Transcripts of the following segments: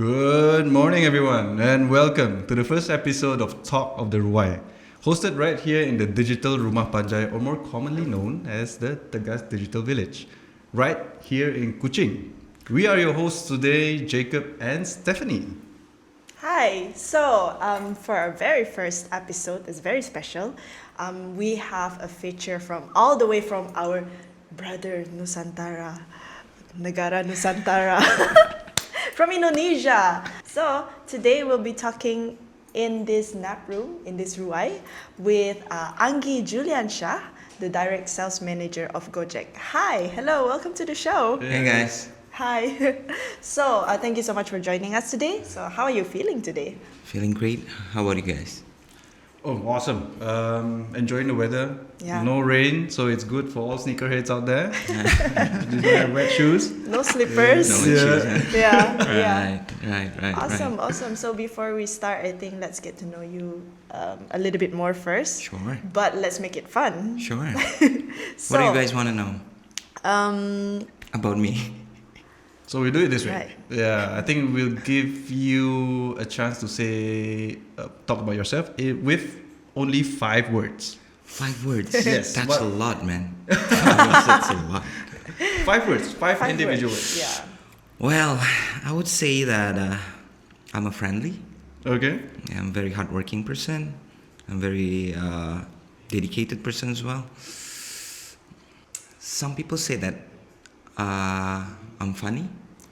Good morning, everyone, and welcome to the first episode of Talk of the Ruai, hosted right here in the digital Rumah Panjai, or more commonly known as the Tegas Digital Village, right here in Kuching. We are your hosts today, Jacob and Stephanie. Hi, so for our very first episode, it's very special. We have a feature from all the way from our brother Nusantara, Negara Nusantara, from Indonesia. So today we'll be talking in this nap room, in this Ruai, with Anggi Juliansyah, the Direct Sales Manager of Gojek. Hi, hello, welcome to the show. Hey guys. Hi. So, thank you so much for joining us today. So, how are you feeling today? Feeling great. How about you guys? Oh, awesome. Enjoying the weather. Yeah. No rain, so it's good for all sneakerheads out there. Just wear wet shoes. No slippers. No Yeah. issues, huh? Yeah. Right. Awesome. So, before we start, I think let's get to know you a little bit more first. Sure. But let's make it fun. Sure. So, What do you guys want to know about me? So we do it this way. Right. Yeah, I think we'll give you a chance to say, talk about yourself with only 5 words. 5 words. Yes. That's What- a lot, man. That's a lot. 5 words, 5 5 individual words. words. Yeah. Well, I would say that I'm a friendly. Okay. I'm a very hardworking person. I'm very dedicated person as well. Some people say that I'm funny.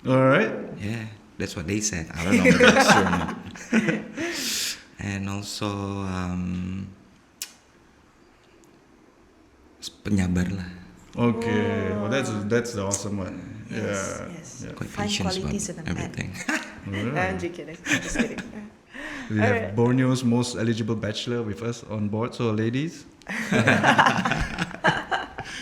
All right. Yeah, that's what they said. I don't know if that's true or not. And also, penyabar lah. Okay. Well, that's the awesome one. Yes. Yeah. Quite Find patient qualities about in a man. everything. I'm just kidding. I'm just kidding. We have Alright. Borneo's most eligible bachelor with us on board. So, ladies.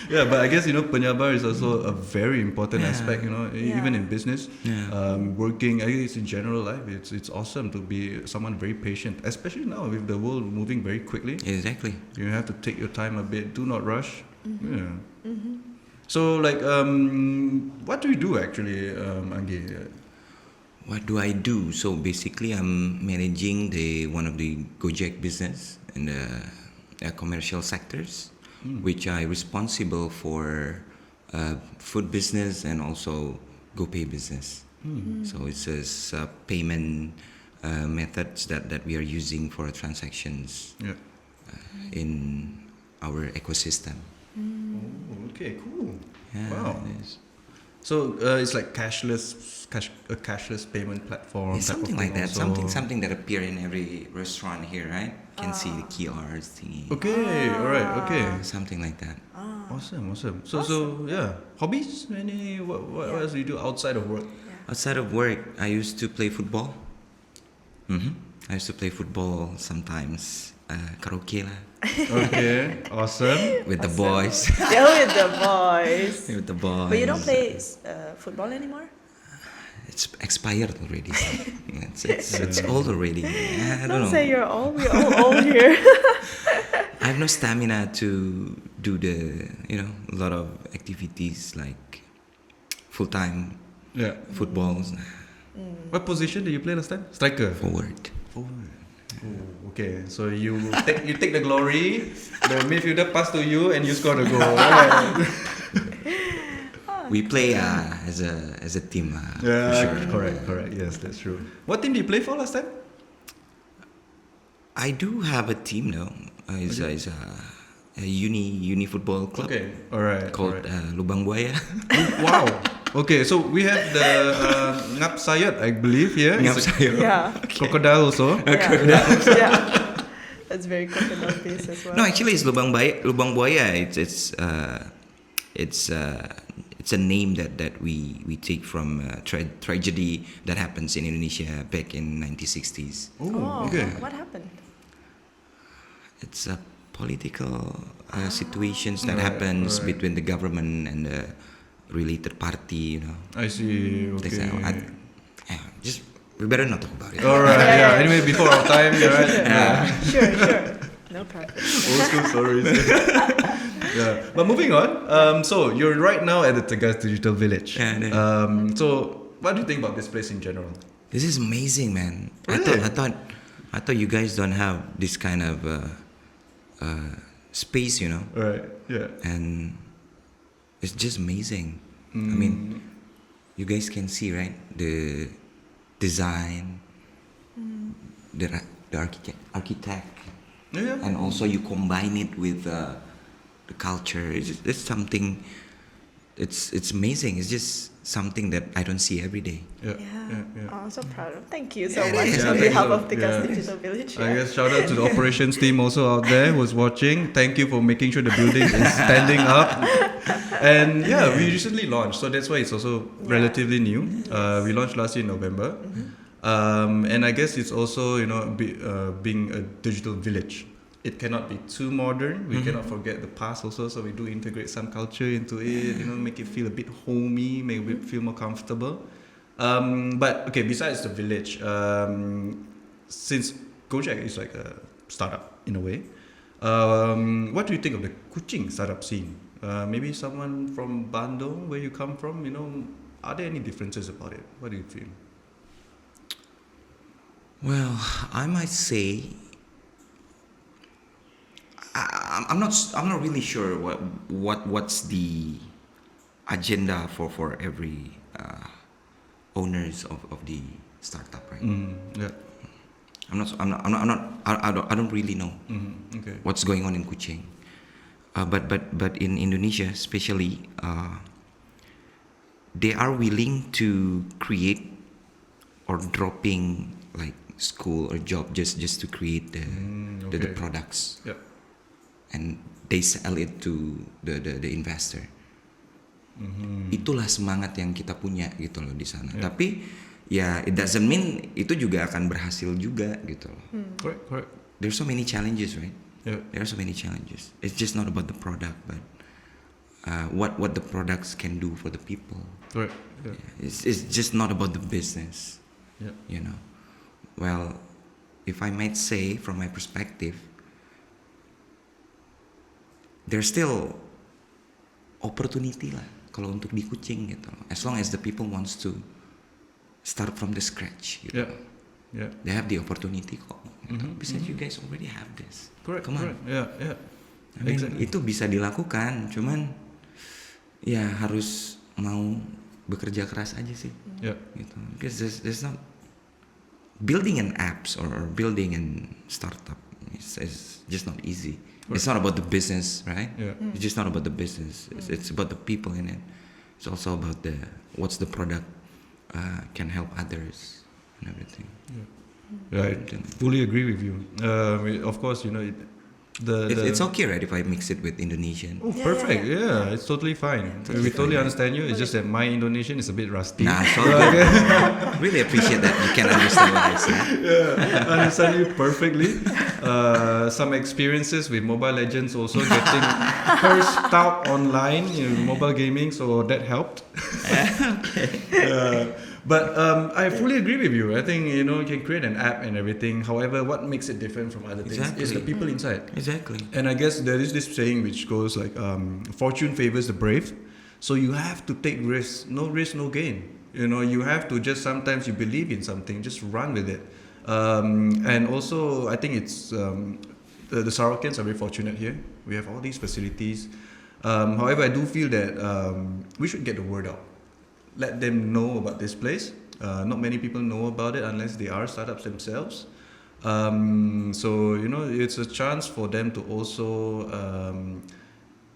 Yeah, but I guess penyabar is also a very important Yeah. aspect. Even in business, Yeah. working. I guess in general life, it's awesome to be someone very patient, especially now with the world moving very quickly. Exactly. You have to take your time a bit. Do not rush. Mm-hmm. Yeah. So, what do you do actually, Anggi? What do I do? So basically, I'm managing one of the Gojek business in the commercial sectors, which I responsible for food business and also GoPay business. So it's a payment methods that we are using for transactions Yeah. in our ecosystem. Oh, okay, cool. Yeah, Wow. it is. So it's like a cashless payment platform. It's type of something thing like that. also. Something that appear in every restaurant here, right? Can see the QRs thingy. Okay, all right, okay. Something like that. Awesome. So yeah, hobbies? What else do you do outside of work? Outside of work, I used to play football. I used to play football sometimes. Karaoke lah. Okay, awesome. With the boys. Yeah, with the boys. With the boys. But you don't play football anymore? It's expired already. It's old already. I don't know. say you're old. We're all old here. I have no stamina to do a lot of activities like full-time Yeah. footballs. What position did you play last time? Striker. Forward. Oh, okay. So you take the glory. The midfielder pass to you, and you score the goal. Right. We play as a team. Yeah, For sure. correct. Yes, that's true. What team did you play for last time? I do have a team now. It's a uni football club Okay, all right. called Lubang Buaya. Wow. Okay, so we have the Ngap Sayat, I believe, here. Ngap It's a Sayat. Yeah. crocodile also. Yeah. That's very crocodile face as well. No, actually, it's Lubang Buaya. It's a name that we take from a tragedy that happens in Indonesia back in 1960s. Oh, okay. What happened? It's a political situations that Right, happens right. between the government and the related party. I see. Things Okay. like that. Just we better not talk about it. All right. Yeah. Yeah. Anyway, before our time, right? Sure. No problem. Old school stories. Yeah. But moving on. So you're right now at the Tegas Digital Village. Yeah, yeah. So what do you think about this place in general? This is amazing, man. Really? I thought you guys don't have this kind of space, you know, Right. Yeah. and it's just amazing. I mean, you guys can see, right, the design, the architect, Yeah. and also you combine it with the culture. It's something. It's amazing. It's just something that I don't see every day. Yeah. Yeah. Yeah. Oh, I'm so proud of. Thank you so Yeah, much yeah, on thank behalf you. of the Yeah. Digital Village. I guess shout out to the operations team also out there who's watching. Thank you for making sure the building is standing up. And yeah, we recently launched, so that's why it's also relatively new. We launched last year in November. And I guess it's also, being a digital village. It cannot be too modern. We cannot forget the past also, so we do integrate some culture into it, make it feel a bit homey, make it feel more comfortable. But okay, besides the village, since Gojek is like a startup in a way, what do you think of the Kuching startup scene? Maybe someone from Bandung, where you come from, are there any differences about it? What do you feel? Well, I might say I'm not really sure what's the agenda for every owners of the startup, right? Yeah. I don't really know Okay. what's going on in Kuching. But in Indonesia especially, they are willing to create or dropping like school or job just to create the Okay. products, Yeah. and they sell it to the investor. Itulah semangat yang kita punya gitu loh di sana. Yeah. Tapi ya it doesn't mean itu juga akan berhasil juga gitu loh. Correct. There's so many challenges, right? Yeah. There are so many challenges. It's just not about the product, but what the products can do for the people. Correct. Yeah. It's just not about the business, Yeah. you know. Well, if I might say from my perspective, there's still opportunity lah kalau untuk di Kuching gitu loh. As long as the people wants to start from the scratch gitu. Yeah. Yeah. They have the opportunity kok. Gitu. Besides you guys already have this. Correct. Come on. Correct. Yeah. Yeah. I mean, Exactly. itu bisa dilakukan, cuman ya harus mau bekerja keras aja sih. Yeah. Gitu. Because there's not building an apps or building an startup is just not easy. It's not about the business, right? Yeah. It's just not about the business. It's about the people in it. It's also about what's the product can help others and everything. Yeah. I fully agree with you. Of course, It's okay, right, if I mix it with Indonesian. Oh, Yeah, perfect. yeah, Yeah, it's totally fine. We totally understand you. It's just that my Indonesian is a bit rusty. Nah, so really appreciate that you can understand what I say. I understand you perfectly. Some experiences with Mobile Legends also getting cursed out online in mobile gaming, so that helped. But I fully agree with you. I think you can create an app and everything. However, what makes it different from other things is the Exactly. people inside. Exactly. And I guess there is this saying which goes like, fortune favors the brave. So you have to take risks. No risk, no gain. You have to just sometimes you believe in something, just run with it. And also, I think it's the Sarawakians are very fortunate here. We have all these facilities. However, I do feel that we should get the word out. Let them know about this place. Not many people know about it unless they are startups themselves. So it's a chance for them to also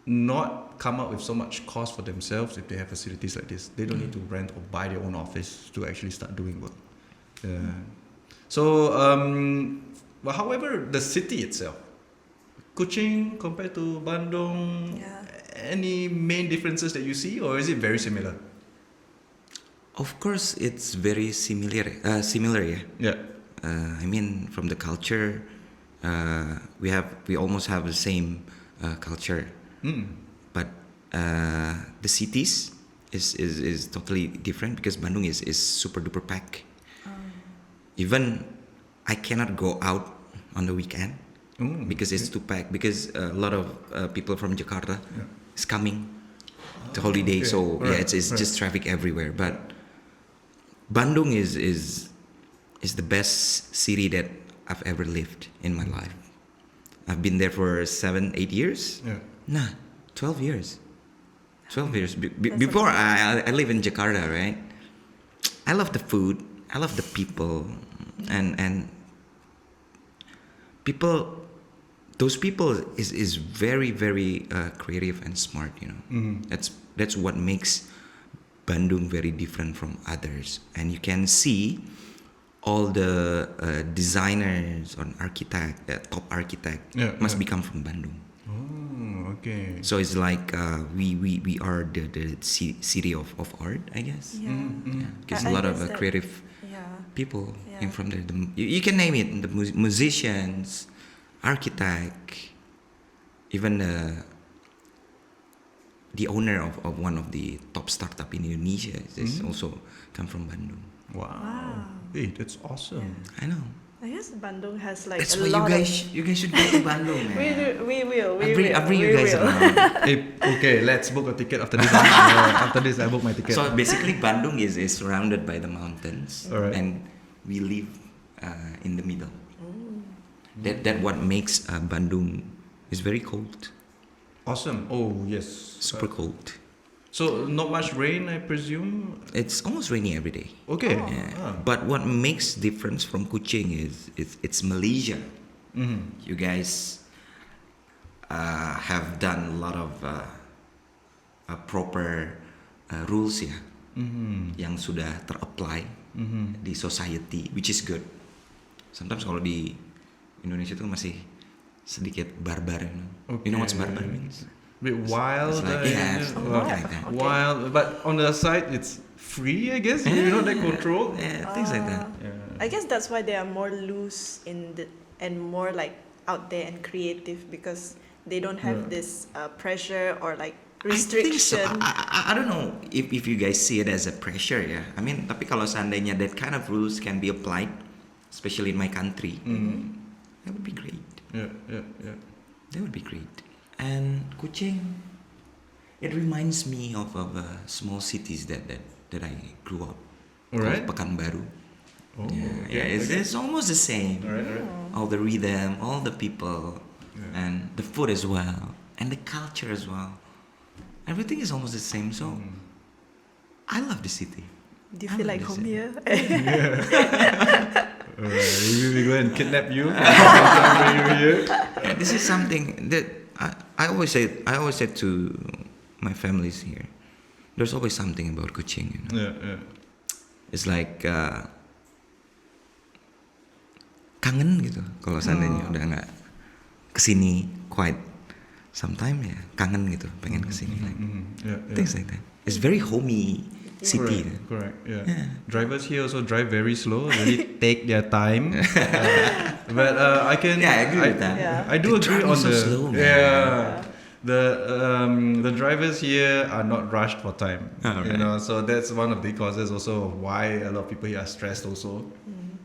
not come up with so much cost for themselves if they have facilities like this. They don't need to rent or buy their own office to actually start doing work. So, but however, the city itself, Kuching compared to Bandung, any main differences that you see, or is it very similar? Of course, it's very similar. Yeah. Yeah. I mean, from the culture, we almost have the same culture, but the cities is totally different because Bandung is super duper packed. Even I cannot go out on the weekend because it's too packed. Because a lot of people from Jakarta is coming to holiday, so Right, it's just traffic everywhere. But Bandung is is the best city that I've ever lived in my life. I've been there for 7, 8 years. Yeah. Nah, 12 years. 12 years. That's Before I live in Jakarta, right? I love the food. I love the people, and people. Those people is very very creative and smart. You know, that's what makes Bandung very different from others. And you can see all the designers or architect, top architect must become from Bandung. Oh, okay. So it's like we are the city of art, I guess. Yeah. Because I a lot of guess that- creative Yeah. people Yeah. came from there. You can name it: the musicians, architect, even the owner of one of the top startup in Indonesia is also come from Bandung. Wow. Hey, that's awesome. I know. I guess Bandung has like That's a why lot you guys should go to Bandung, man. We will. I'll bring you guys will. around. Hey, okay, let's book a ticket after this. After this, I book my ticket. So basically, Bandung is surrounded by the mountains, Alright. and we live in the middle. That what makes Bandung is very cold, Awesome. Oh, yes. super cold. So, not much rain, I presume? It's almost rainy every day. Okay. Yeah. Ah. But what makes difference from Kuching is it's Malaysia. You guys have done a lot of proper rules ya, yang sudah ter-apply di society, which is good. Sometimes kalau di Indonesia tuh masih sedikit barbar. You know what's barbar means? Bit wild. It's like, yeah, something like that. Wild. But on the other side, it's free, I guess. You're not that controlled. Yeah, things like that. Yeah. I guess that's why they are more loose and more like out there and creative, because they don't have this pressure or like I think so. restriction. I don't know if you guys see it as a pressure ya. I mean, tapi kalau seandainya that kind of rules can be applied, especially in my country, that would be great. Yeah. That would be great. And Kuching, it reminds me of small cities that I grew up. Alright. Called Pekanbaru. Oh, Yeah, it's almost the same. Alright. All the rhythm, all the people, and the food as well, and the culture as well. Everything is almost the same. So I love the city. Do you I feel love like this home city. here? We go and kidnap you. Bring you here. Yeah, this is something that I always said to my families here. There's always something about Kuching. You know? Yeah. It's like kangen gitu. Kalau seandainya udah nggak kesini quite sometime ya kangen gitu, pengen kesini lagi. Yeah. Things like that. It's very homey city. Correct. Yeah. Drivers here also drive very slow. Really take their time. But I can. Yeah, I agree with that. Yeah. I do The agree driving on so the. slow, man. Yeah. The drivers here are not rushed for time. You Alright. know, so that's one of the causes also of why a lot of people here are stressed also.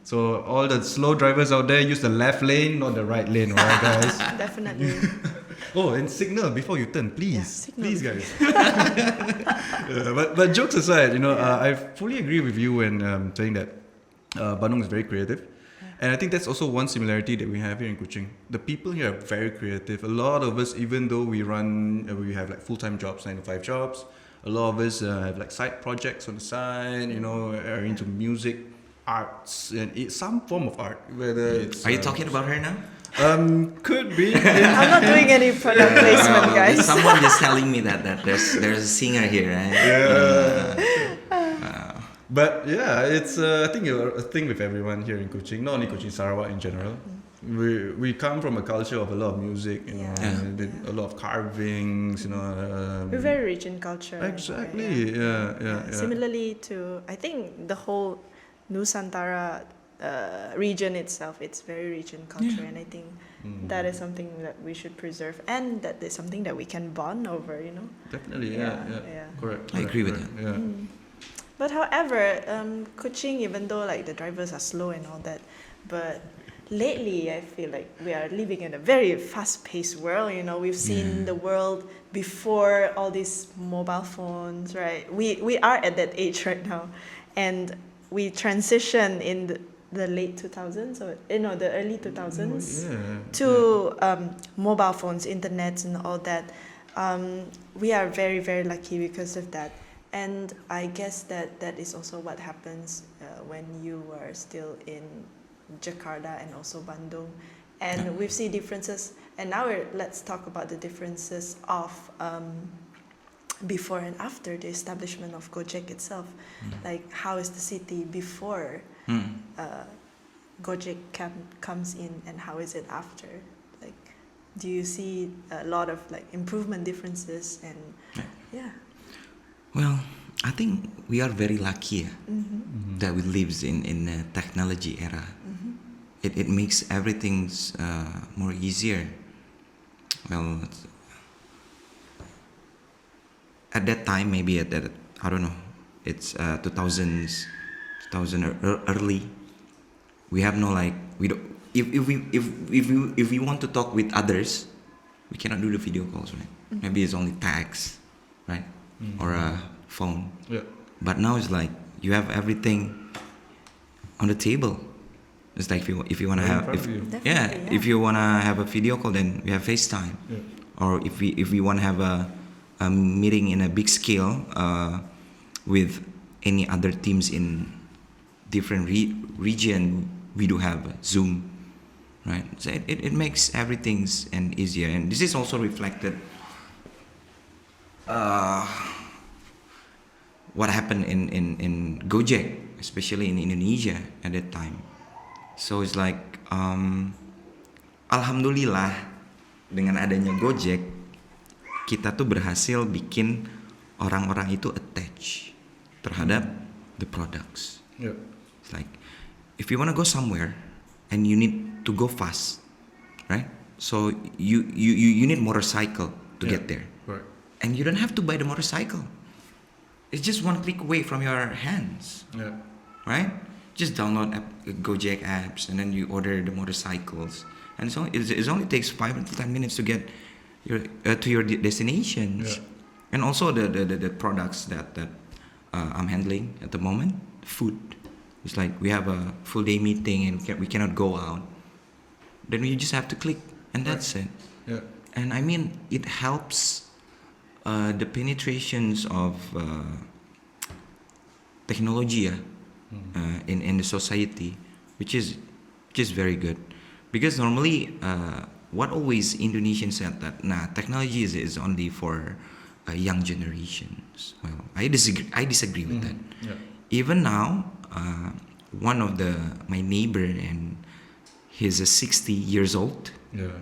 So all the slow drivers out there use the left lane, not the right lane, alright guys? Definitely. Oh, and signal before you turn, please. signal. Please, guys. But jokes aside, you know, I fully agree with you when saying that Bandung is very creative. And I think that's also one similarity that we have here in Kuching. The people here are very creative. A lot of us, even though we have like full-time jobs, 9 to 5 jobs, a lot of us have like side projects on the side, you know, are into music, arts, and some form of art, whether it's... Are you talking about her now? Could be. I'm not doing any product placement, guys. Someone just telling me that there's a singer here, right? But yeah, it's I think a thing with everyone here in Kuching, not only Kuching, Sarawak in general. We come from a culture of a lot of music, you know, Yeah. and a lot of carvings, you know. We're very rich in culture. Exactly. Yeah. Similarly to, I think the whole Nusantara region itself, it's very rich in culture, and I think that is something that we should preserve, and that is something that we can bond over, you know. Definitely. Yeah, Yeah. yeah. Correct. I agree with correct, that. Yeah. But however, Kuching, even though like the drivers are slow and all that, but lately I feel like we are living in a very fast-paced world. You know, we've seen the world before all these mobile phones, right? We are at that age right now, and we transition in the late 2000s or the early 2000s Yeah. to mobile phones, internet, and all that. We are very, very lucky because of that. And I guess that is also what happens when you were still in Jakarta and also Bandung. And we've seen differences. And now let's talk about the differences of before and after the establishment of Gojek itself. Like, how is the city before Gojek comes in, and how is it after? Like, do you see a lot of like improvement differences? And yeah. Well, I think we are very lucky that we live in a technology era. It makes everything more easier. Well, at that time, maybe at that, I don't know, it's 2000s, 2000 early. We have no like, we don't, if we want to talk with others, we cannot do the video calls, right? Maybe it's only text, right? Or a phone. Yeah. But now it's like you have everything on the table. It's like if you want to have if you want to have a video call, then we have FaceTime. Yeah. Or if we want to have a meeting in a big scale with any other teams in different region, we do have Zoom, right? So it makes everything easier, and this is also reflected what happened in Gojek, especially in Indonesia at that time. So it's like alhamdulillah dengan adanya Gojek, kita tuh berhasil bikin orang-orang itu attach terhadap the products. Yeah. It's like if you want to go somewhere and you need to go fast, right? So you need motorcycle to get there. Right. And you don't have to buy the motorcycle. It's just one click away from your hands, Yeah. right? Just download Gojek apps and then you order the motorcycles. And so it only takes 5 to 10 minutes to get to your destinations. Yeah. And also the products that I'm handling at the moment, food. It's like we have a full day meeting and we cannot go out. Then you just have to click and that's it. Yeah. And I mean, it helps the penetrations of technology in the society, which is very good. Because normally, what always Indonesians said that technology is only for young generations. Well, I disagree with that. Yeah. Even now, one of my neighbor, and he's 60 years old. Yeah.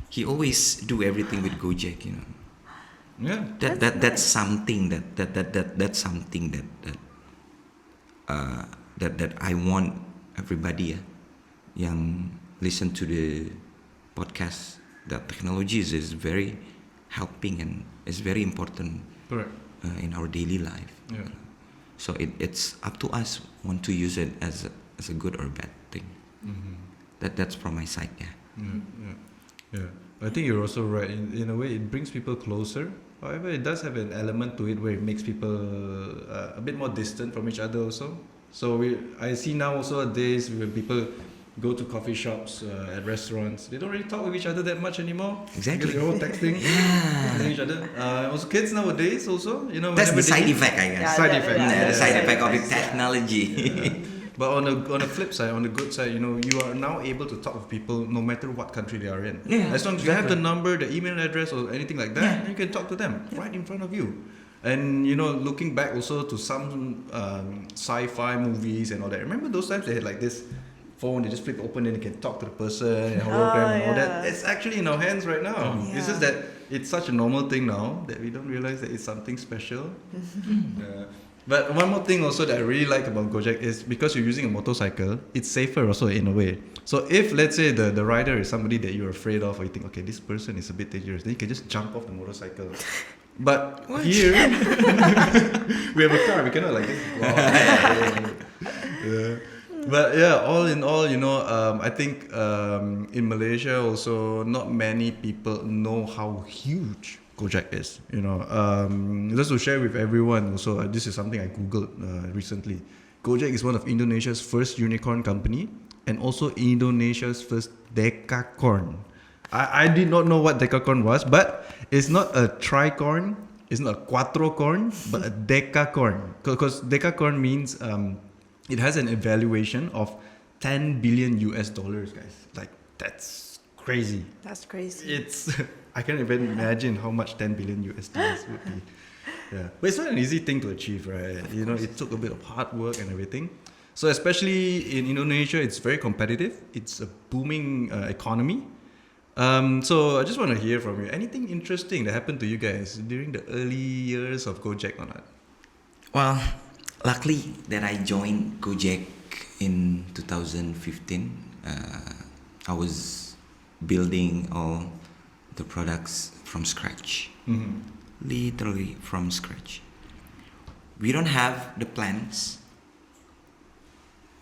He always do everything with Gojek, you know. Yeah. That's something that's something that I want everybody yang listen to the podcast, that technology is very helping and is very important Correct. in our daily life. Yeah. So it's up to us want to use it as a good or bad thing. That's from my side, yeah. Yeah. I think you're also right. In a way, it brings people closer. However, it does have an element to it where it makes people a bit more distant from each other also. So I see now also days when people go to coffee shops, at restaurants, they don't really talk with each other that much anymore. Exactly. Because they're all texting, texting each other. Also, kids nowadays also, you know. That's the whenever they side eat- effect, I guess. Side effect. The side effect of the effects, technology. But on the flip side, on the good side, you know, you are now able to talk with people no matter what country they are in. Yeah, As long as you have the number, the email address, or anything like that, you can talk to them right in front of you. And you know, looking back also to some sci-fi movies and all that. Remember those times they had like this phone, they just flip open and you can talk to the person and hologram and all that. It's actually in our hands right now. It's just that it's such a normal thing now that we don't realize that it's something special. But one more thing also that I really like about Gojek is because you're using a motorcycle, it's safer also in a way. So if let's say the rider is somebody that you're afraid of, or you think, okay, this person is a bit dangerous, then you can just jump off the motorcycle. But here we have a car, we cannot like just go out. Yeah. But yeah, all in all, you know, I think in Malaysia also not many people know how huge Gojek is. You know, just to share with everyone also, this is something I googled recently. Gojek is one of Indonesia's first unicorn company and also Indonesia's first decacorn. I did not know what decacorn was, but it's not a tricorn, it's not a quattrocorn, but a decacorn. Because decacorn means it has an evaluation of 10 billion US dollars, guys. Like, that's crazy. That's crazy. It's I can't even imagine how much 10 billion US dollars would be. Yeah, but it's not an easy thing to achieve, right? You know, it took a bit of hard work and everything. So especially in Indonesia, it's very competitive. It's a booming economy. So I just want to hear from you. Anything interesting that happened to you guys during the early years of Gojek or not? Well, luckily that I joined Gojek in 2015. I was building all the products from scratch, literally from scratch. We don't have the plans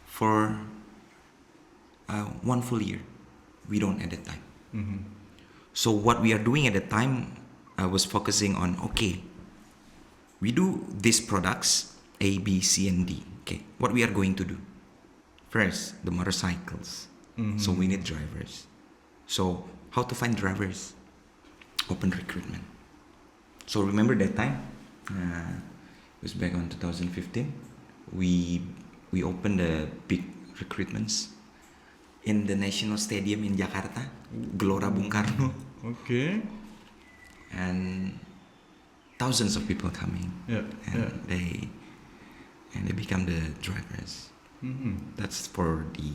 for 1 full year. We don't at that time. So what we are doing at the time, I was focusing on, okay, we do these products A, B, C, and D. Okay, what we are going to do? First, the motorcycles. So we need drivers. So how to find drivers? Open recruitment. So remember that time? It was back on 2015. We opened the big recruitments in the National Stadium in Jakarta, Gelora Bung Karno, Okay. and thousands of people coming, Yeah. and they become the drivers. That's for the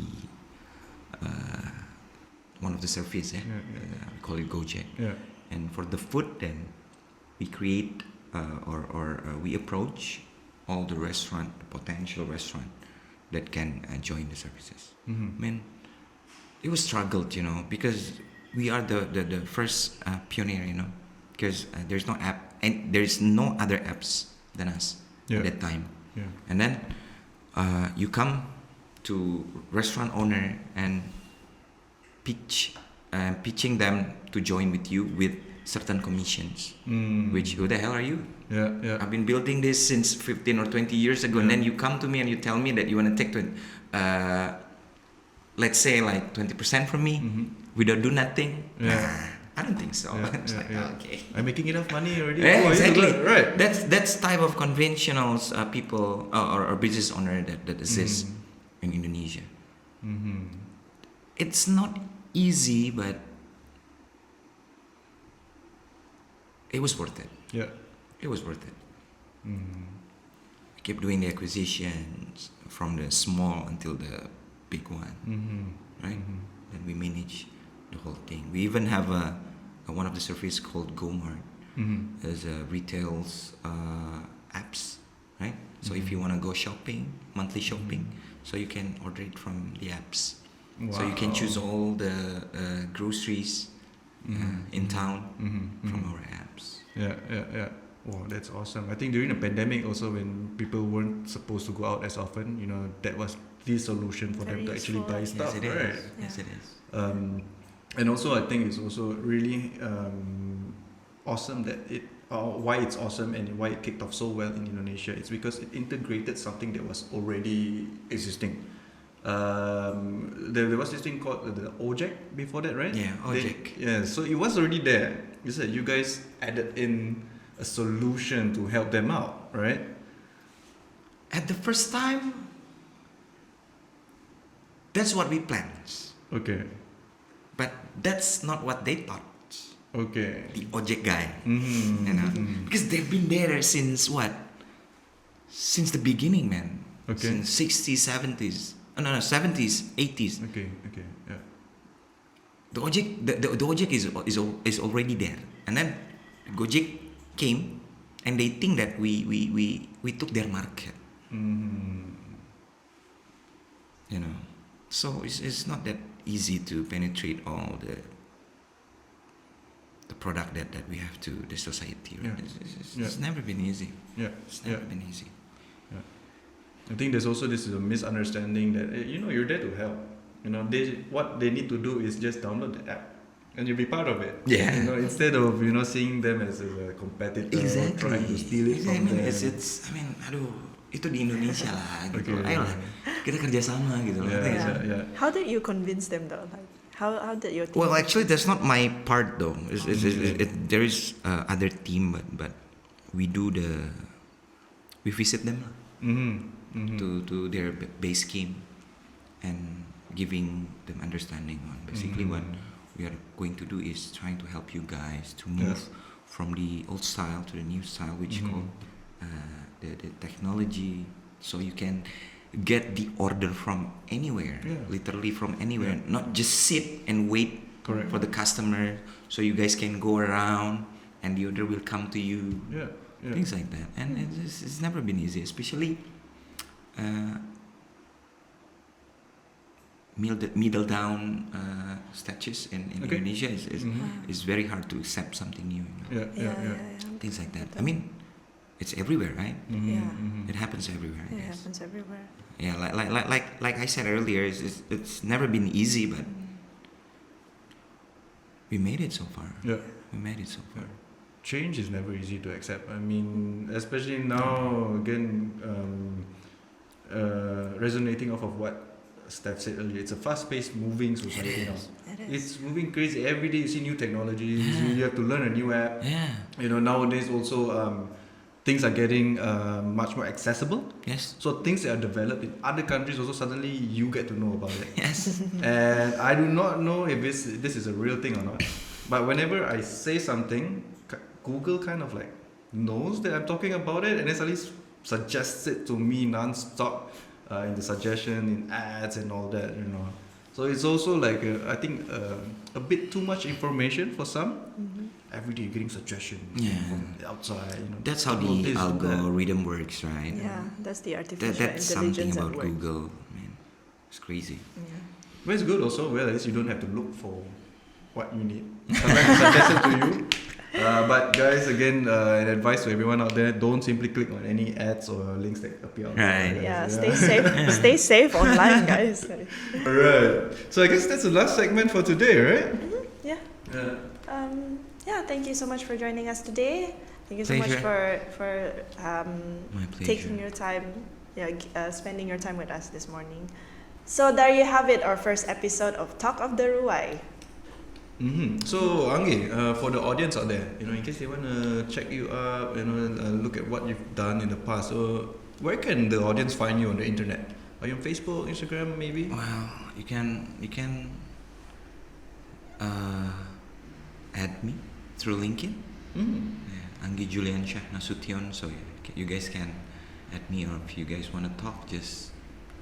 one of the service, we call it Gojek. Yeah. And for the food, then we create or we approach all the potential restaurant that can join the services. Man, it was struggled, because we are the first pioneer, because there's no app and there's no other apps than us at that time. Yeah. And then you come to restaurant owner and pitching them to join with you with certain commissions. Which, who the hell are you? Yeah. I've been building this since 15 or 20 years ago, and then you come to me and you tell me that you want to take let's say like 20% from me without do nothing. I don't think so. It's like, okay, I'm making enough money already. yeah, exactly. Right. That's type of conventional people or business owner that exists in Indonesia. It's not easy, but it was worth it. Yeah. It was worth it. We kept doing the acquisitions from the small until the big one, right? And we manage the whole thing. We even have one of the service called GoMart. There's a retail's apps, right? So if you want to go shopping, monthly shopping, so you can order it from the apps. Wow. So you can choose all the groceries in town from our apps. Yeah. Wow, that's awesome. I think during the pandemic also, when people weren't supposed to go out as often, that was the solution for them to actually buy stuff, Yes, it right? is. Yes, it is. And also, I think it's also really awesome that why it's awesome and why it kicked off so well in Indonesia. It's because it integrated something that was already existing. There was this thing called the Ojek before that, right? Yeah, Ojek. So it was already there. You said you guys added in a solution to help them out, right? At the first time, that's what we planned. Okay. But that's not what they thought. Okay. The Ojek guy, because they've been there since what? Since the beginning, man. Okay. Since 60s, 70s. No, 70s, 80s. Okay. Yeah. The Ojek is already there, and then Gojek came, and they think that we took their market. So it's not that easy to penetrate all the product that we have to the society. Right? It's never been easy. Yeah. It's never been easy. I think there's also this misunderstanding that you're there to help. What they need to do is just download the app, and you'll be part of it. Yeah. You know, instead of seeing them as a competitor or trying to steal it I from mean, them. aduh, itu di Indonesia lah gitu. Okay. Ayolah, kita kerjasama gitu loh. Yeah. How did you convince them though? Like, how did your team? Well, actually, that's not my part though. There is other team, but we visit them lah, to their base camp and giving them understanding on basically what we are going to do is trying to help you guys to move from the old style to the new style, which called the technology, so you can get the order from anywhere, literally from anywhere, not just sit and wait for the customer, so you guys can go around and the order will come to you, things like that. And it's never been easy, especially middle down status in Indonesia is very hard to accept something new, things like that. I mean, it's everywhere, right? It happens everywhere, I guess. Happens everywhere. Yeah, like I said earlier, it's never been easy, but we made it so far. Yeah. We made it so far. Change is never easy to accept. I mean, especially now, again, resonating off of what Steph said earlier, it's a fast-paced, moving society now. It's moving crazy. Every day you see new technologies, you have to learn a new app. Yeah. You know, nowadays also things are getting much more accessible. Yes. So things that are developed in other countries also suddenly you get to know about it. Yes. And I do not know if this is a real thing or not. But whenever I say something, Google kind of like knows that I'm talking about it and then suddenly suggests it to me non-stop in the suggestion, in ads and all that, you know. So it's also like I think a bit too much information for some. Every day you're getting suggestions from the outside. You know, That's how the algorithm works, right? Yeah, that's the artificial That's something intelligence about at work. Google, man. It's crazy. Yeah. But it's good also, well, at least you don't have to look for what you need. Sometimes it's suggested to you. But guys, again, an advice to everyone out there: don't simply click on any ads or links that appear on Right. Yeah, stay safe. Stay safe online, guys. Alright. So I guess that's the last segment for today, right? Yeah. Yeah. Thank you so much for joining us today. Thank you so much for My pleasure. taking your time, spending your time with us this morning. So there you have it, our first episode of Talk of the Ruai. So Anggi, for the audience out there, you know, in case they want to check you up, you know, look at what you've done in the past, so where can the audience find you on the internet? Are you on Facebook, Instagram, maybe? Well, you can add me through LinkedIn. Yeah, Anggi Juliansyah Nasution. So you guys can add me, or if you guys want to talk, just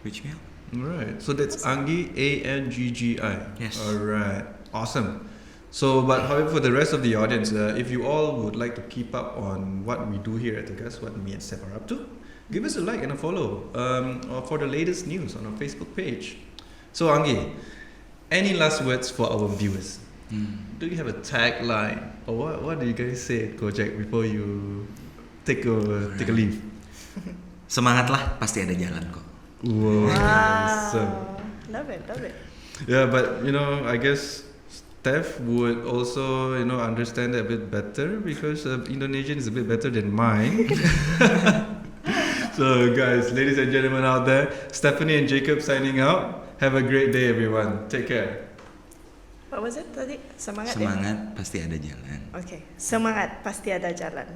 reach me out. Right. So that's Anggi, Anggi. Yes. Alright. Awesome. So, but however, for the rest of the audience, if you all would like to keep up on what we do here at the Gas, what me and Steph are up to, give us a like and a follow, or for the latest news on our Facebook page. So, Anggi, any last words for our viewers? Do you have a tagline, or what do you guys say at Gojek before you take a leave? Semangatlah, pasti ada jalan kok. Wow. Awesome. Love it. Yeah, but you know, I guess Steph would also, you know, understand that a bit better because Indonesian is a bit better than mine. So guys, ladies and gentlemen out there, Stephanie and Jacob signing out. Have a great day, everyone. Take care. What was it tadi? Semangat. Semangat pasti ada jalan. Okay. Semangat pasti ada jalan.